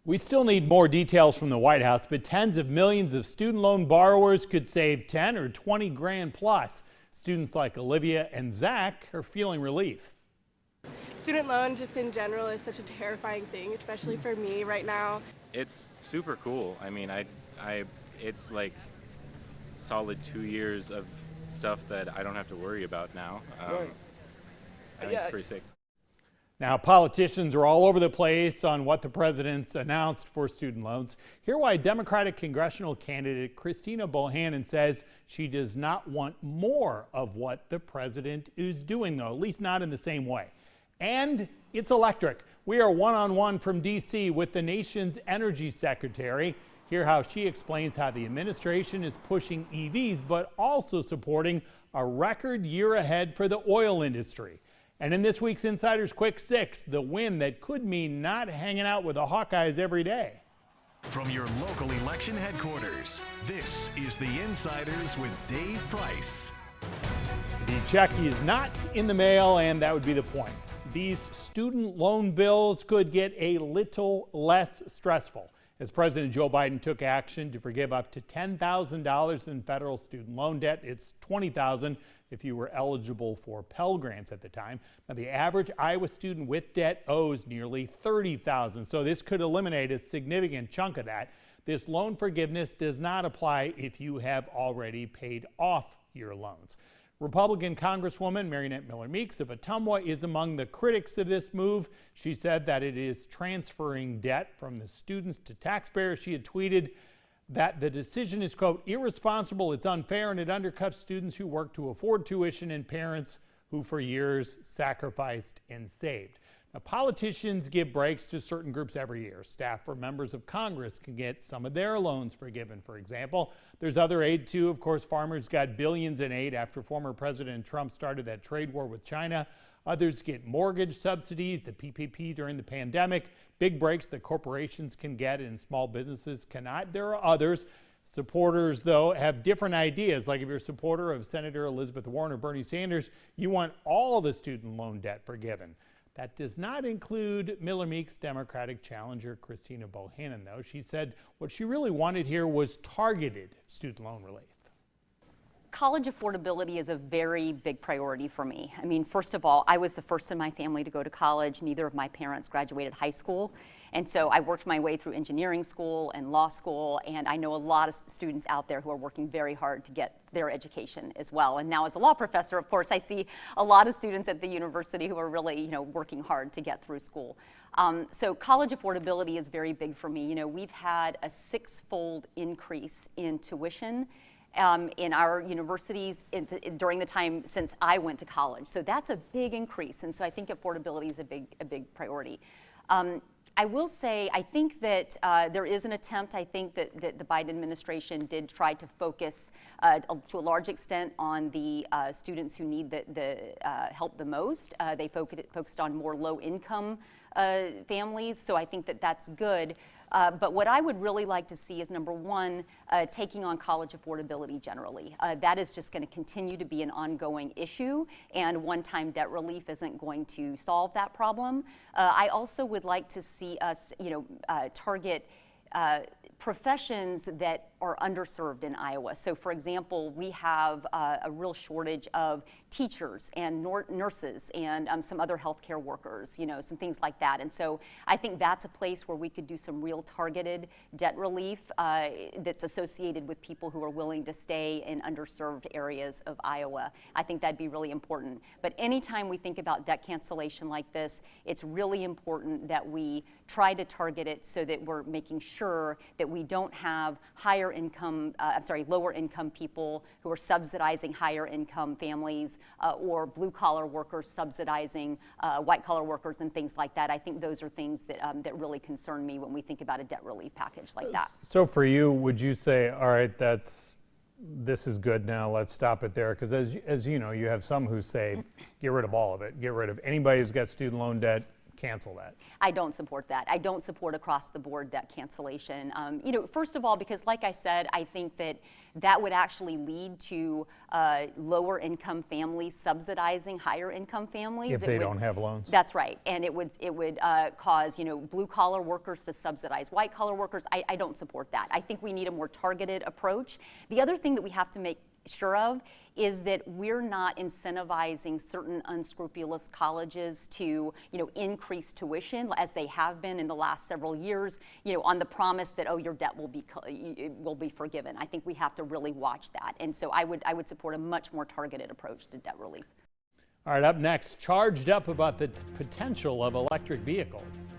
We still need more details from the White House, but tens of millions of student loan borrowers could save 10 or 20 grand plus. Students like Olivia and Zach are feeling relief. Student loan just in general is such a terrifying thing, especially for me right now. It's super cool. I mean, it's like solid 2 years of stuff that I don't have to worry about now. I think it's pretty sick. Now, politicians are all over the place on what the president's announced for student loans. Hear why Democratic congressional candidate Christina Bohannon says she does not want more of what the president is doing, though, at least not in the same way. And it's electric. We are one-on-one from D.C. with the nation's energy secretary. Hear how she explains how the administration is pushing EVs, but also supporting a record year ahead for the oil industry. And in this week's Insider's Quick Six, the win that could mean not hanging out with the Hawkeyes every day. From your local election headquarters, this is the Insiders with Dave Price. The check is not in the mail, and that would be the point. These student loan bills could get a little less stressful as President Joe Biden took action to forgive up to $10,000 in federal student loan debt. It's $20,000 if you were eligible for Pell Grants at the time. Now, the average Iowa student with debt owes nearly $30,000, so this could eliminate a significant chunk of that. This loan forgiveness does not apply if you have already paid off your loans. Republican Congresswoman Mariannette Miller Meeks of Ottumwa is among the critics of this move. She said that it is transferring debt from the students to taxpayers. She had tweeted that the decision is, quote, irresponsible, it's unfair, and it undercuts students who work to afford tuition and parents who for years sacrificed and saved. Now, politicians give breaks to certain groups every year. Staff or members of Congress can get some of their loans forgiven, for example. There's other aid, too. Of course, farmers got billions in aid after former President Trump started that trade war with China. Others get mortgage subsidies, the PPP during the pandemic, big breaks that corporations can get and small businesses cannot. There are others. Supporters, though, have different ideas. Like if you're a supporter of Senator Elizabeth Warren or Bernie Sanders, you want all the student loan debt forgiven. That does not include Miller Meeks' Democratic challenger, Christina Bohannon, though. She said what she really wanted here was targeted student loan relief. College affordability is a very big priority for me. I mean, first of all, I was the first in my family to go to college. Neither of my parents graduated high school. And so I worked my way through engineering school and law school, and I know a lot of students out there who are working very hard to get their education as well. And now as a law professor, of course, I see a lot of students at the university who are really, working hard to get through school. So college affordability is very big for me. We've had a six-fold increase in tuition in our universities during the time since I went to college. So that's a big increase, and so I think affordability is a big priority. I will say, I think that there is an attempt. I think that the Biden administration did try to focus to a large extent on the students who need the help the most. They focused on more low-income families, so I think that that's good. But what I would really like to see is, number one, taking on college affordability generally. That is just going to continue to be an ongoing issue, and one-time debt relief isn't going to solve that problem. I also would like to see us, target professions that are underserved in Iowa. So for example, we have a real shortage of teachers and nurses and some other healthcare workers, some things like that. And so I think that's a place where we could do some real targeted debt relief that's associated with people who are willing to stay in underserved areas of Iowa. I think that'd be really important. But anytime we think about debt cancellation like this, it's really important that we try to target it so that we're making sure that we don't have lower income people who are subsidizing higher income families or blue collar workers subsidizing white collar workers and things like that. I think those are things that really concern me when we think about a debt relief package like that. So for you, would you say, all right, this is good now, let's stop it there? Because as you know, you have some who say, get rid of all of it. Get rid of anybody who's got student loan debt, cancel that. I don't support that. I don't support across the board debt cancellation. First of all, because like I said, I think that would actually lead to lower income families subsidizing higher income families. If they don't have loans. That's right. And it would cause, blue collar workers to subsidize white collar workers. I don't support that. I think we need a more targeted approach. The other thing that we have to make sure of is that we're not incentivizing certain unscrupulous colleges to, increase tuition as they have been in the last several years, on the promise that, oh, your debt will be forgiven. I think we have to really watch that. And so I would support a much more targeted approach to debt relief. All right, up next, charged up about the potential of electric vehicles.